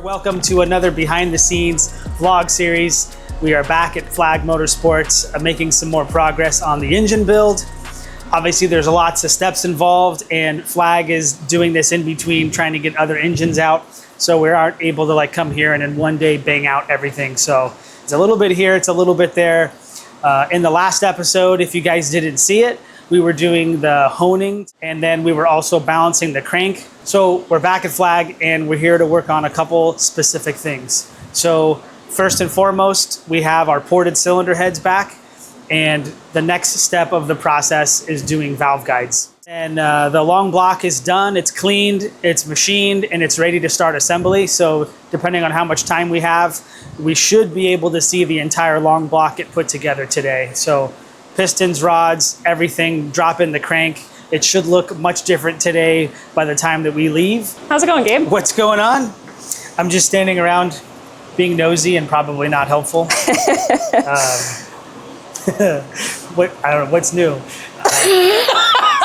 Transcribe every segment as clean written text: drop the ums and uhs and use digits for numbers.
Welcome to another behind the scenes vlog series. We are back at Flag Motorsports making some more progress on the engine build. Obviously there's lots of steps involved and Flag is doing this in between trying to get other engines out. So we aren't able to like come here and in one day bang out everything. So it's a little bit here, it's a little bit there. In the last episode, if you guys didn't see it, we were doing the honing and then we were also balancing the crank. So we're back at Flag and we're here to work on a couple specific things. So first and foremost, we have our ported cylinder heads back, and the next step of the process is doing valve guides. And the long block is done, it's cleaned, it's machined, and it's ready to start assembly. So depending on how much time we have, we should be able to see the entire long block get put together today. So pistons, rods, everything, drop in the crank. It should look much different today by the time that we leave. How's it going, Gabe? What's going on? I'm just standing around being nosy and probably not helpful. I don't know, what's new?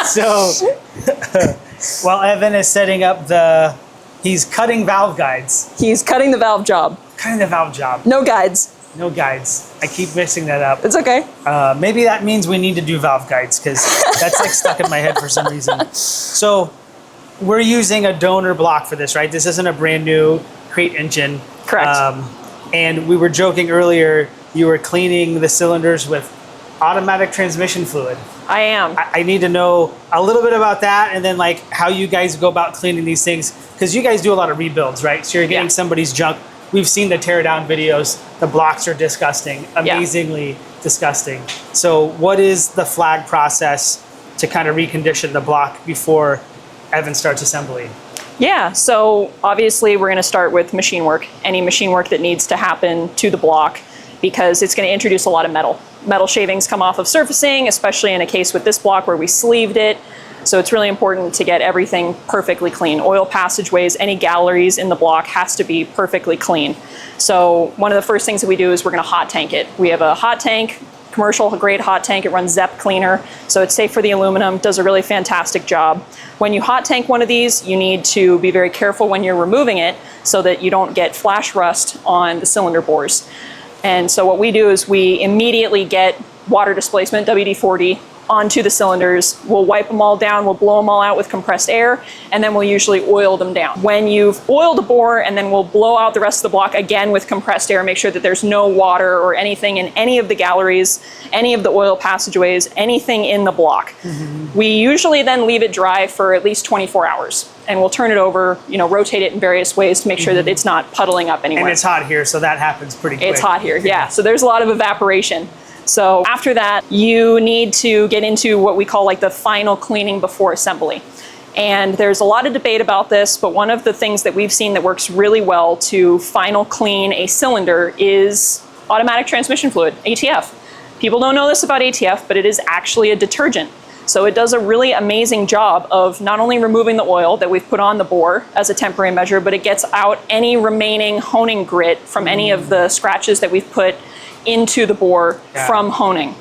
So while Evan is setting up he's cutting valve guides. He's cutting the valve job. Cutting the valve job. No guides. No guides. I keep mixing that up. It's okay. Maybe that means we need to do valve guides because that's like stuck in my head for some reason. So we're using a donor block for this, right? This isn't a brand new crate engine. Correct. And we were joking earlier, you were cleaning the cylinders with automatic transmission fluid. I am. I need to know a little bit about that and then like how you guys go about cleaning these things because you guys do a lot of rebuilds, right? So you're getting somebody's junk. We've seen the tear down videos. The blocks are disgusting, amazingly disgusting. So what is the Flag process to kind of recondition the block before Evan starts assembly? Yeah, so obviously we're gonna start with machine work, any machine work that needs to happen to the block because it's gonna introduce a lot of metal. Metal shavings come off of surfacing, especially in a case with this block where we sleeved it. So it's really important to get everything perfectly clean. Oil passageways, any galleries in the block has to be perfectly clean. So one of the first things that we do is we're gonna hot tank it. We have a hot tank, commercial grade hot tank. It runs ZEP cleaner, so it's safe for the aluminum, does a really fantastic job. When you hot tank one of these, you need to be very careful when you're removing it so that you don't get flash rust on the cylinder bores. And so what we do is we immediately get water displacement, WD-40, onto the cylinders. We'll wipe them all down, we'll blow them all out with compressed air, and then we'll usually oil them down. When you've oiled a bore, and then we'll blow out the rest of the block again with compressed air, make sure that there's no water or anything in any of the galleries, any of the oil passageways, anything in the block. We usually then leave it dry for at least 24 hours. And we'll turn it over, rotate it in various ways to make sure that it's not puddling up anywhere. And it's hot here, so that happens pretty quick. It's hot here, yeah. So there's a lot of evaporation. So after that, you need to get into what we call like the final cleaning before assembly. And there's a lot of debate about this, but one of the things that we've seen that works really well to final clean a cylinder is automatic transmission fluid, ATF. People don't know this about ATF, but it is actually a detergent. So it does a really amazing job of not only removing the oil that we've put on the bore as a temporary measure, but it gets out any remaining honing grit from any of the scratches that we've put into the bore from honing.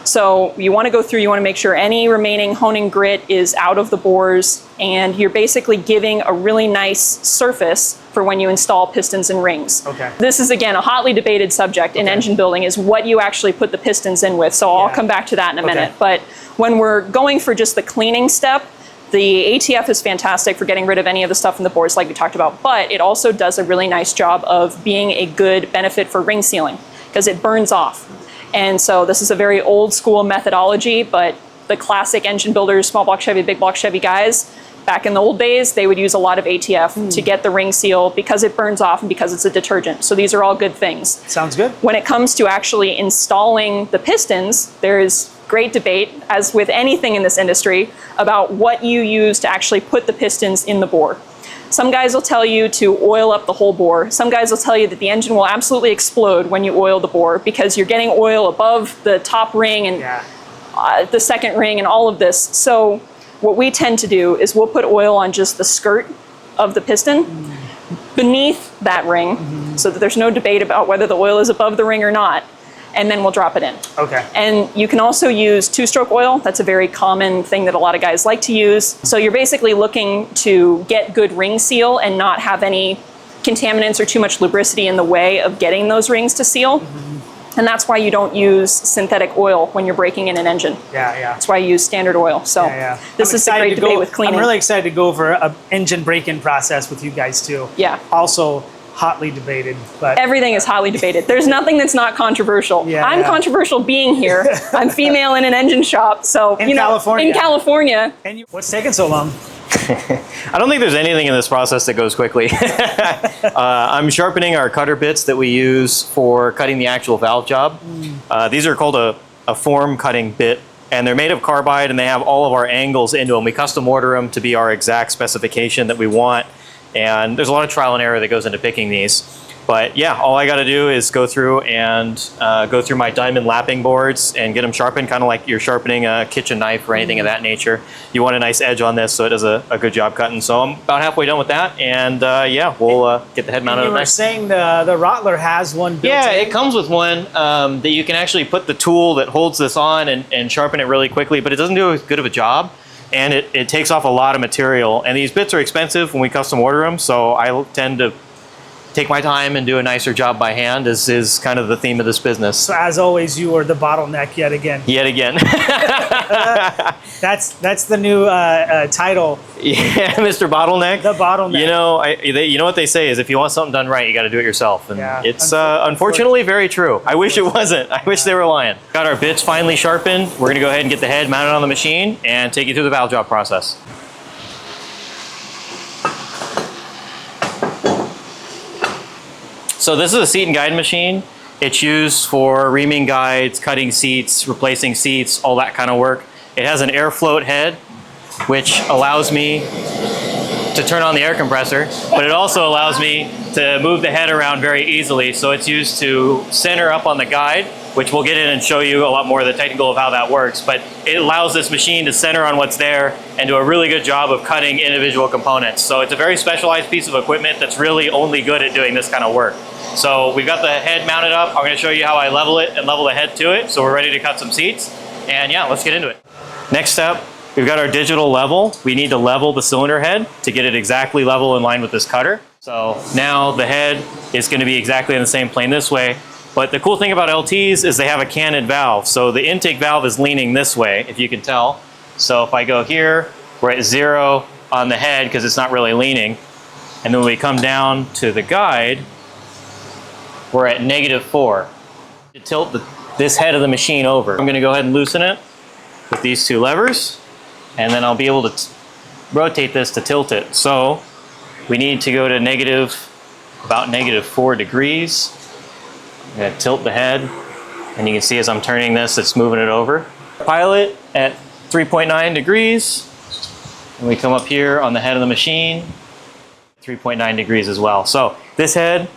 So you want to go through, you want to make sure any remaining honing grit is out of the bores, and you're basically giving a really nice surface for when you install pistons and rings. Okay. This is, again, a hotly debated subject in engine building, is what you actually put the pistons in with. So I'll come back to that in a minute. But when we're going for just the cleaning step, the ATF is fantastic for getting rid of any of the stuff in the bores like we talked about, but it also does a really nice job of being a good benefit for ring sealing because it burns off. And so this is a very old school methodology, but the classic engine builders, small block Chevy, big block Chevy guys, back in the old days, they would use a lot of ATF to get the ring seal because it burns off and because it's a detergent. So these are all good things. Sounds good. When it comes to actually installing the pistons, there is great debate, as with anything in this industry, about what you use to actually put the pistons in the bore. Some guys will tell you to oil up the whole bore. Some guys will tell you that the engine will absolutely explode when you oil the bore because you're getting oil above the top ring and the second ring and all of this. So what we tend to do is we'll put oil on just the skirt of the piston beneath that ring so that there's no debate about whether the oil is above the ring or not. and then we'll drop it in. Okay. And you can also use two-stroke oil. That's a very common thing that a lot of guys like to use. So you're basically looking to get good ring seal and not have any contaminants or too much lubricity in the way of getting those rings to seal. And that's why you don't use synthetic oil when you're breaking in an engine. Yeah, yeah. That's why you use standard oil. So this is a great debate with cleaning. I'm really excited to go over an engine break-in process with you guys too. Yeah. Also hotly debated, but everything is hotly debated. There's nothing that's not controversial. Yeah, I'm controversial being here. I'm female in an engine shop, so in California. In California. And what's taking so long? I don't think there's anything in this process that goes quickly. I'm sharpening our cutter bits that we use for cutting the actual valve job. These are called a form cutting bit, and they're made of carbide, and they have all of our angles into them. We custom order them to be our exact specification that we want, and there's a lot of trial and error that goes into picking these. But yeah, all I got to do is go through and go through my diamond lapping boards and get them sharpened, kind of like you're sharpening a kitchen knife or anything of that nature. You want a nice edge on this so it does a good job cutting. So I'm about halfway done with that, and yeah, we'll get the head mounted on next. You were saying the Rottler has one built Yeah, in? it comes with one that you can actually put the tool that holds this on and sharpen it really quickly, but it doesn't do as good of a job. And it takes off a lot of material. And these bits are expensive when we custom order them, so I tend to take my time and do a nicer job by hand, is kind of the theme of this business. So as always, you are the bottleneck yet again. Yet again. That's the new title. Yeah, Mr. Bottleneck. The bottleneck. You know, you know what they say is if you want something done right, you got to do it yourself. And yeah, it's unfortunately very true. I wish it wasn't. I wish they were lying. Got our bits finally sharpened. We're going to go ahead and get the head mounted on the machine and take you through the valve job process. So this is a seat and guide machine. It's used for reaming guides, cutting seats, replacing seats, all that kind of work. It has an air float head, which allows me to turn on the air compressor, but it also allows me to move the head around very easily. So it's used to center up on the guide, which we'll get in and show you a lot more of the technical of how that works. But it allows this machine to center on what's there and do a really good job of cutting individual components. So it's a very specialized piece of equipment that's really only good at doing this kind of work. So we've got the head mounted up. I'm going to show you how I level it and level the head to it. So we're ready to cut some seats. And yeah, let's get into it. Next step, we've got our digital level. We need to level the cylinder head to get it exactly level in line with this cutter. So now the head is going to be exactly in the same plane this way. But the cool thing about LTs is they have a canted valve. So the intake valve is leaning this way, if you can tell. So if I go here, we're at 0 on the head because it's not really leaning. And then when we come down to the guide, we're at -4. To tilt this head of the machine over, I'm going to go ahead and loosen it with these two levers, and then I'll be able to rotate this to tilt it. So we need to go to about -4 degrees. I'm going to tilt the head, and you can see as I'm turning this, it's moving it over. Pilot at 3.9 degrees, and we come up here on the head of the machine, 3.9 degrees as well. So this head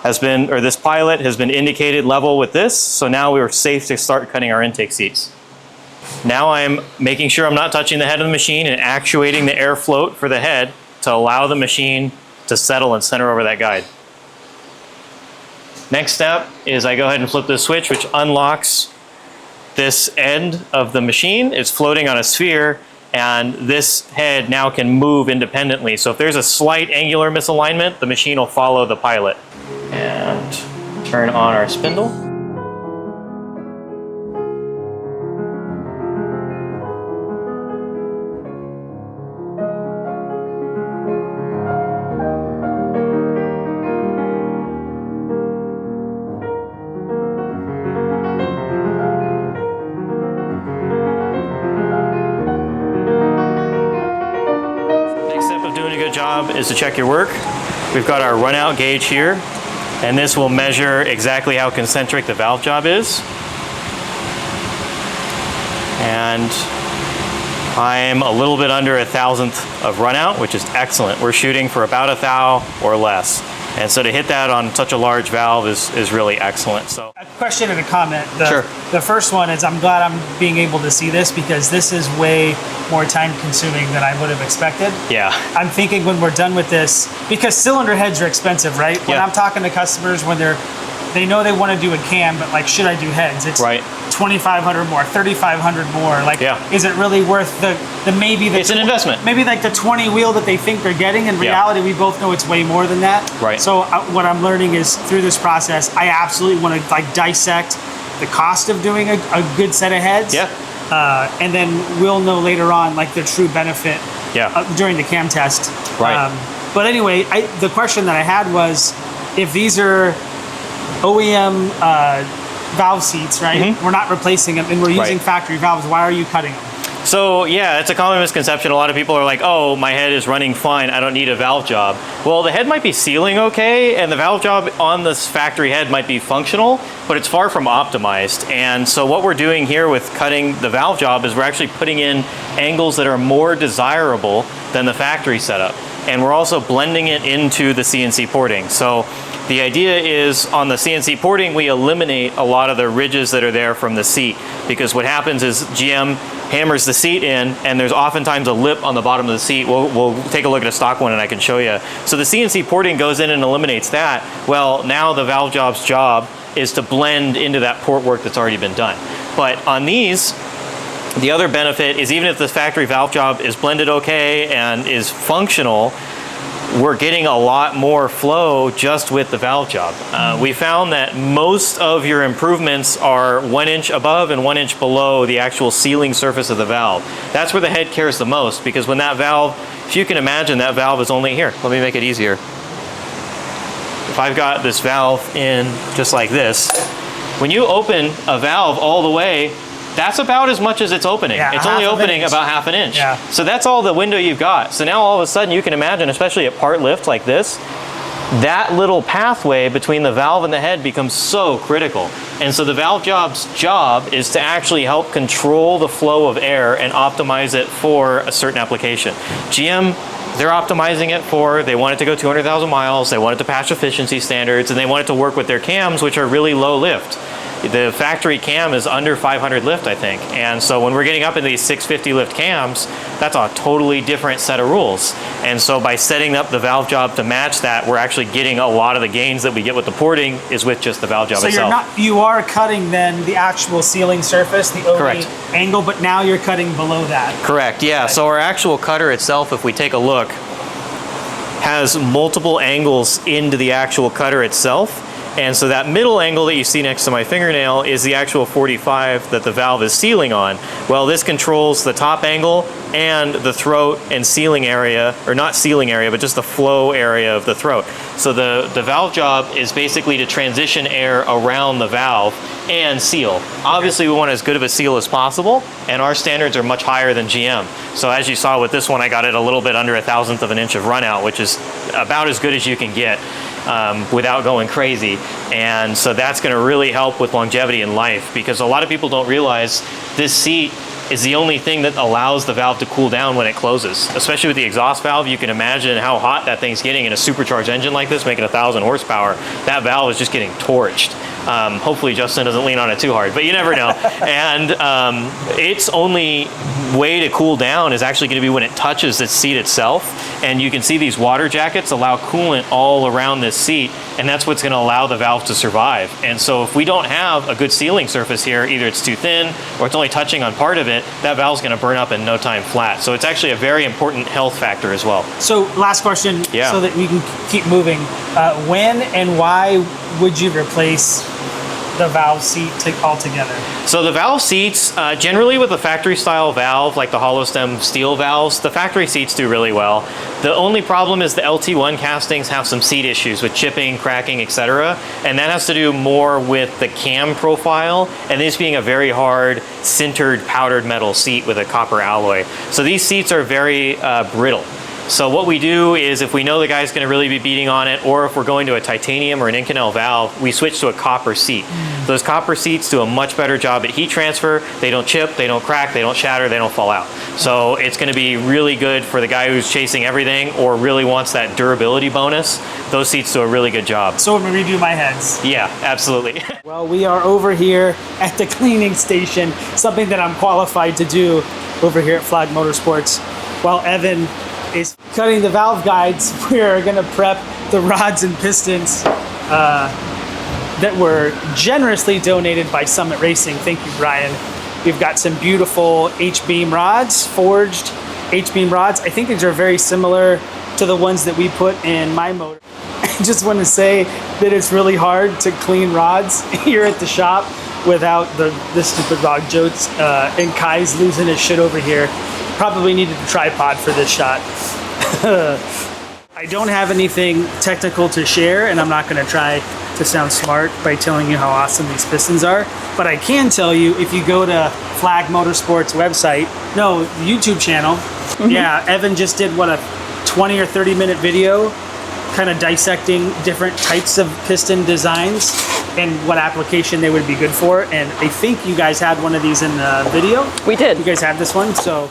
has been, or this pilot has been indicated level with this, so now we're safe to start cutting our intake seats. Now I'm making sure I'm not touching the head of the machine and actuating the air float for the head to allow the machine to settle and center over that guide. Next step is I go ahead and flip this switch, which unlocks this end of the machine. It's floating on a sphere, and this head now can move independently. So if there's a slight angular misalignment, the machine will follow the pilot. And turn on our spindle. Next step of doing a good job is to check your work. We've got our run out gauge here, and this will measure exactly how concentric the valve job is. And I'm a little bit under 1/1000th of run out, which is excellent. We're shooting for about 1 thou or less. And so to hit that on such a large valve is really excellent. So a question and a comment. Sure. The first one is I'm glad I'm being able to see this because this is way more time consuming than I would have expected. yeah. I'm thinking when we're done with this, because cylinder heads are expensive, right? When Yeah. I'm talking to customers when they're they know they want to do a cam, but like, should I do heads? It's right. 2,500 more, 3,500 more. Like, is it really worth the maybe the? It's an investment. Maybe like the 20 wheel that they think they're getting. In reality, we both know it's way more than that. Right. So what I'm learning is through this process, I absolutely want to like dissect the cost of doing a good set of heads. Yeah. And then we'll know later on like the true benefit. During the cam test. Right. But anyway, the question that I had was, if these are OEM valve seats, right? We're not replacing them, and we're using factory valves. Why are you cutting them? So yeah, it's a common misconception. A lot of people are like, oh, my head is running fine, I don't need a valve job. Well, the head might be sealing okay, and the valve job on this factory head might be functional, but it's far from optimized. And so what we're doing here with cutting the valve job is we're actually putting in angles that are more desirable than the factory setup. And we're also blending it into the CNC porting. So the idea is on the CNC porting, we eliminate a lot of the ridges that are there from the seat, because what happens is GM hammers the seat in, and there's oftentimes a lip on the bottom of the seat. We'll take a look at a stock one and I can show you. So the CNC porting goes in and eliminates that. Well, now the valve job's job is to blend into that port work that's already been done. But on these, the other benefit is even if the factory valve job is blended okay and is functional, we're getting a lot more flow just with the valve job. We found that most of your improvements are 1 inch above and 1 inch below the actual sealing surface of the valve. That's where the head cares the most, because when that valve, if you can imagine, that valve is only here. Let me make it easier. If I've got this valve in just like this, when you open a valve all the way, that's about as much as it's opening. It's only opening about half an inch. So that's all the window you've got. So now all of a sudden you can imagine, especially at part lift like this, that little pathway between the valve and the head becomes so critical. And so the valve job's job is to actually help control the flow of air and optimize it for a certain application. GM, they're optimizing it for, they want it to go 200,000 miles, they want it to pass efficiency standards, and they want it to work with their cams, which are really low lift. The factory cam is under 500 lift, I think. And so when we're getting up in these 650 lift cams, that's a totally different set of rules. And so by setting up the valve job to match that, we're actually getting a lot of the gains that we get with the porting is with just the valve job itself. So you are cutting then the actual sealing surface, the OE angle, but now you're cutting below that. Correct, yeah. So our actual cutter itself, if we take a look, has multiple angles into the actual cutter itself. And so that middle angle that you see next to my fingernail is the actual 45 that the valve is sealing on. Well, this controls the top angle and the throat and sealing area, or not sealing area, but just the flow area of the throat. So the valve job is basically to transition air around the valve and seal. Obviously, we want as good of a seal as possible, and our standards are much higher than GM. So as you saw with this one, I got it a little bit under 1/1000th of an inch of run out, which is about as good as you can get. Without going crazy. And so that's going to really help with longevity in life, because a lot of people don't realize this seat is the only thing that allows the valve to cool down when it closes. Especially with the exhaust valve, you can imagine how hot that thing's getting in a supercharged engine like this, making 1,000 horsepower. That valve is just getting torched. Hopefully Justin doesn't lean on it too hard, but you never know. And its only way to cool down is actually going to be when it touches the seat itself. And you can see these water jackets allow coolant all around this seat, and that's what's going to allow the valve to survive. And so if we don't have a good sealing surface here, either it's too thin or it's only touching on part of it, that valve's going to burn up in no time flat. So it's actually a very important health factor as well. So last question, so that we can keep moving. When and why would you replace the valve seat altogether? So the valve seats, generally with a factory style valve, like the hollow stem steel valves, the factory seats do really well. The only problem is the LT1 castings have some seat issues with chipping, cracking, etc. And that has to do more with the cam profile, and this being a very hard, sintered, powdered metal seat with a copper alloy. So these seats are very brittle. So what we do is, if we know the guy's going to really be beating on it, or if we're going to a titanium or an Inconel valve, we switch to a copper seat. Those copper seats do a much better job at heat transfer. They don't chip, they don't crack, they don't shatter, they don't fall out. So it's going to be really good for the guy who's chasing everything or really wants that durability bonus. Those seats do a really good job. So when we redo my heads. Yeah, absolutely. Well, we are over here at the cleaning station, something that I'm qualified to do over here at Flag Motorsports, while Evan is cutting the valve guides. We're gonna prep the rods and pistons that were generously donated by Summit Racing. Thank you, Brian. We've got some beautiful H-beam rods, forged H-beam rods. I think these are very similar to the ones that we put in my motor. I just want to say that it's really hard to clean rods here at the shop without the stupid log jokes. And Kai's losing his shit over here. Probably needed a tripod for this shot. I don't have anything technical to share, and I'm not going to try to sound smart by telling you how awesome these pistons are. But I can tell you, if you go to Flag Motorsports website, no, the YouTube channel, yeah, Evan just did what, a 20 or 30 minute video kind of dissecting different types of piston designs and what application they would be good for. And I think you guys had one of these in the video. We did. You guys have this one. So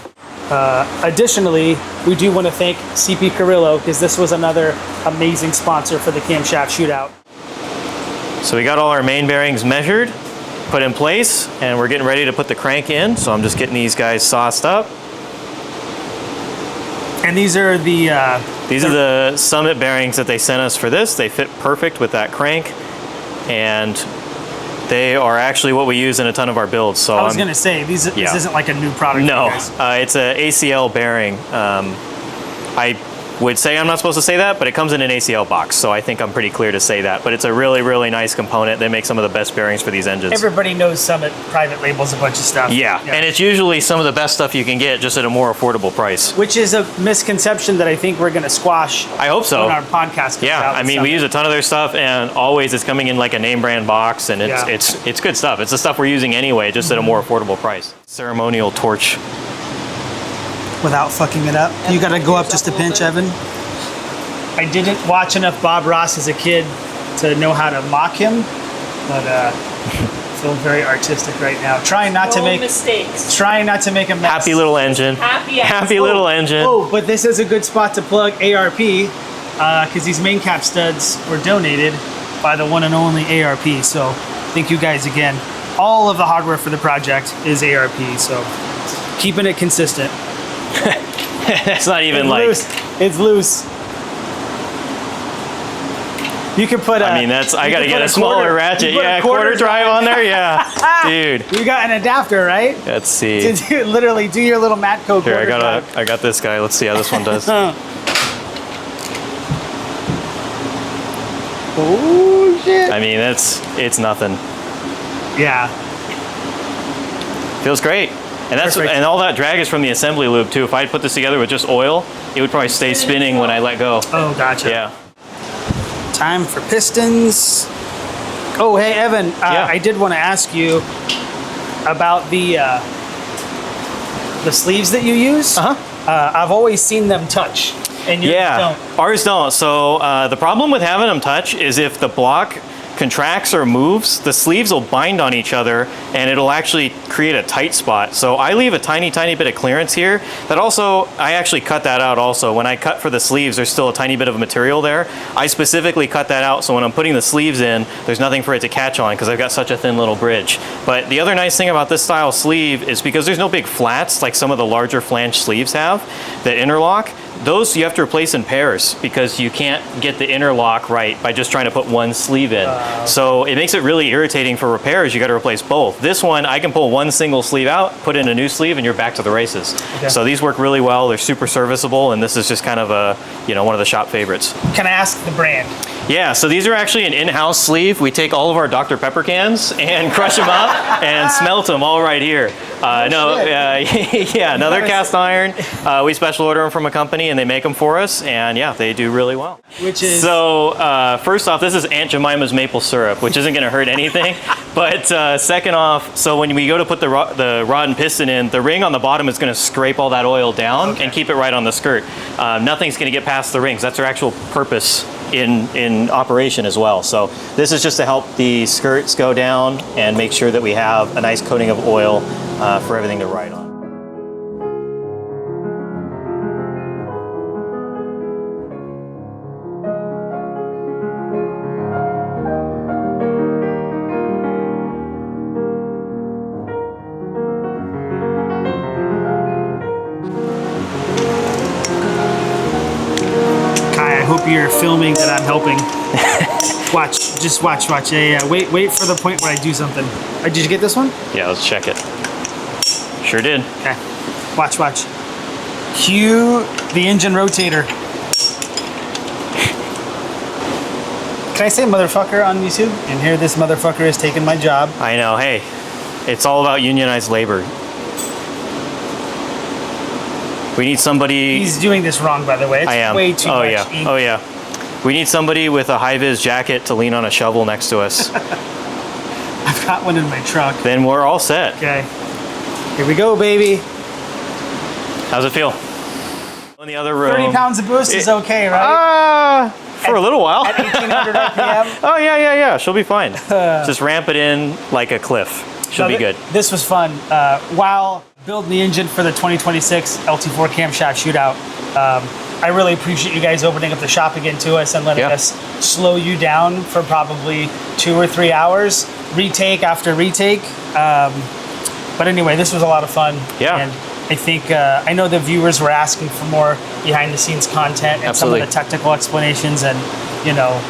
additionally, we do want to thank CP Carrillo, because this was another amazing sponsor for the Camshaft Shootout. So we got all our main bearings measured, put in place, and we're getting ready to put the crank in. So I'm just getting these guys sauced up. And these are the... These are the Summit bearings that they sent us for this. They fit perfect with that crank, and they are actually what we use in a ton of our builds. So I was going to say, this isn't like a new product. No, for you guys. it's a ACL bearing. I would say I'm not supposed to say that, but it comes in an ACL box, so I think I'm pretty clear to say that. But it's a really, really nice component. They make some of the best bearings for these engines. Everybody knows Summit private labels a bunch of stuff. Yeah, and it's usually some of the best stuff you can get, just at a more affordable price. Which is a misconception that I think we're going to squash. I hope so. When our podcast comes out. I mean, we use a ton of their stuff, and always it's coming in like a name brand box, and it's good stuff. It's the stuff we're using anyway, just at a more affordable price. Ceremonial torch. Without fucking it up. You got to go up just a pinch, Evan. I didn't watch enough Bob Ross as a kid to know how to mock him, but feel very artistic right now. Trying not to make mistakes. Trying not to make a mess. Happy little engine. Happy little engine. Oh, but this is a good spot to plug ARP, because these main cap studs were donated by the one and only ARP. So thank you guys again. All of the hardware for the project is ARP, so keeping it consistent. It's not even it's like loose. It's loose. You can put I gotta get a smaller ratchet. Yeah, quarter drive on there. Yeah, dude. You got an adapter, right? Let's see. To literally do your little Matco quarter Here, drive. I got this guy. Let's see how this one does. Oh shit! I mean, it's nothing. Yeah. Feels great. And and all that drag is from the assembly loop too. If I put this together with just oil, it would probably stay spinning when I let go. Oh, gotcha. Yeah. Time for pistons. Oh, hey, Evan. I did want to ask you about the sleeves that you use. I've always seen them touch, and yours don't. Ours don't. So the problem with having them touch is if the block contracts or moves, the sleeves will bind on each other and it'll actually create a tight spot. So I leave a tiny bit of clearance here. That also, I actually cut that out also. When I cut for the sleeves, there's still a tiny bit of material there. I specifically cut that out so when I'm putting the sleeves in, there's nothing for it to catch on because I've got such a thin little bridge. But the other nice thing about this style sleeve is because there's no big flats like some of the larger flange sleeves have that interlock. Those you have to replace in pairs because you can't get the interlock right by just trying to put one sleeve in. So it makes it really irritating for repairs. You got to replace both. This one, I can pull one single sleeve out, put in a new sleeve, and you're back to the races. Okay. So these work really well. They're super serviceable, and this is just kind of a, one of the shop favorites. Can I ask the brand? Yeah, so these are actually an in-house sleeve. We take all of our Dr. Pepper cans and crush them up and smelt them all right here. Yeah, they're cast iron. We special order them from a company and they make them for us, and yeah, they do really well. Which is? So first off, this is Aunt Jemima's maple syrup, which isn't going to hurt anything. But second off, so when we go to put the rod and piston in, the ring on the bottom is going to scrape all that oil down and keep it right on the skirt. Nothing's going to get past the rings. That's their actual purpose in operation as well. So this is just to help the skirts go down and make sure that we have a nice coating of oil for everything to ride on. I I hope you're filming that I'm helping. Watch, just watch. Yeah. Wait for the point where I do something. Did you get this one? Yeah, let's check it. Sure did. Okay. Watch. Cue the engine rotator. Can I say motherfucker on YouTube? And here this motherfucker is taking my job. I know. Hey, it's all about unionized labor. We need somebody. He's doing this wrong, by the way. It's I am. way too much yeah. ink. Oh yeah. We need somebody with a high-vis jacket to lean on a shovel next to us. I've got one in my truck. Then we're all set. Okay. Here we go, baby. How's it feel? In the other room. 30 pounds of boost is okay, right? For a little while. At 1800 RPM. Oh yeah. She'll be fine. Just ramp it in like a cliff. She'll be good. This was fun. While building the engine for the 2026 LT4 Camshaft Shootout, I really appreciate you guys opening up the shop again to us and letting us slow you down for probably 2 or 3 hours, retake after retake. But anyway, this was a lot of fun. Yeah. And I think, I know the viewers were asking for more behind the scenes content and some of the technical explanations, and you know,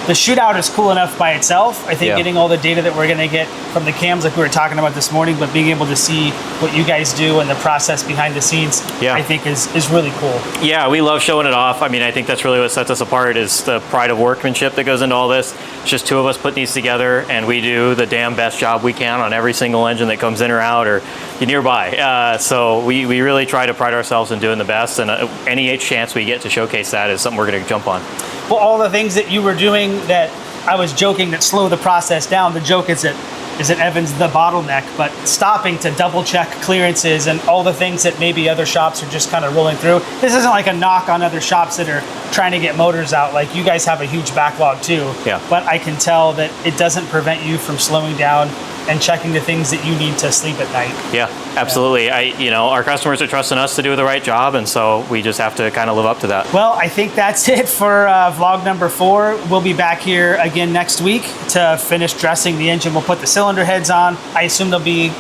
the Shootout is cool enough by itself. I think getting all the data that we're gonna get from the cams like we were talking about this morning, but being able to see what you guys do and the process behind the scenes, I think is really cool. Yeah, we love showing it off. I mean, I think that's really what sets us apart is the pride of workmanship that goes into all this. It's just two of us putting these together, and we do the damn best job we can on every single engine that comes in or out or nearby. So we really try to pride ourselves in doing the best, and any chance we get to showcase that is something we're gonna jump on. Well, all the things that you were doing that I was joking that slow the process down, the joke is that Evan's the bottleneck, but stopping to double check clearances and all the things that maybe other shops are just kind of rolling through. This isn't like a knock on other shops that are trying to get motors out. Like, you guys have a huge backlog too. Yeah. But I can tell that it doesn't prevent you from slowing down and checking the things that you need to sleep at night. Yeah, absolutely. Our customers are trusting us to do the right job, and so we just have to kind of live up to that. Well, I think that's it for vlog number 4. We'll be back here again next week to finish dressing the engine. We'll put the cylinder heads on. I assume they'll be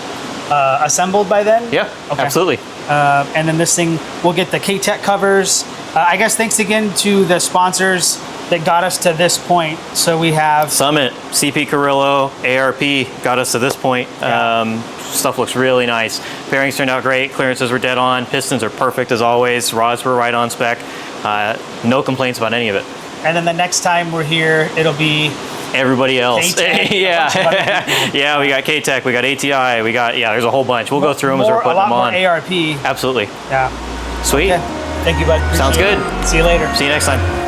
assembled by then? Yeah, absolutely. And then this thing, we'll get the K-Tech covers. I guess thanks again to the sponsors that got us to this point. So we have Summit, CP Carrillo, ARP got us to this point. Stuff looks really nice. Bearings turned out great. Clearances were dead on. Pistons are perfect as always. Rods were right on spec. No complaints about any of it. And then the next time we're here, it'll be everybody else. K-Tech, Yeah, we got K-Tech, we got ATI, we got, there's a whole bunch. We'll go through them as we're putting them on. A lot more ARP. Absolutely. Yeah. Sweet. Okay. Thank you, bud. Sounds good. See you later. See you next time.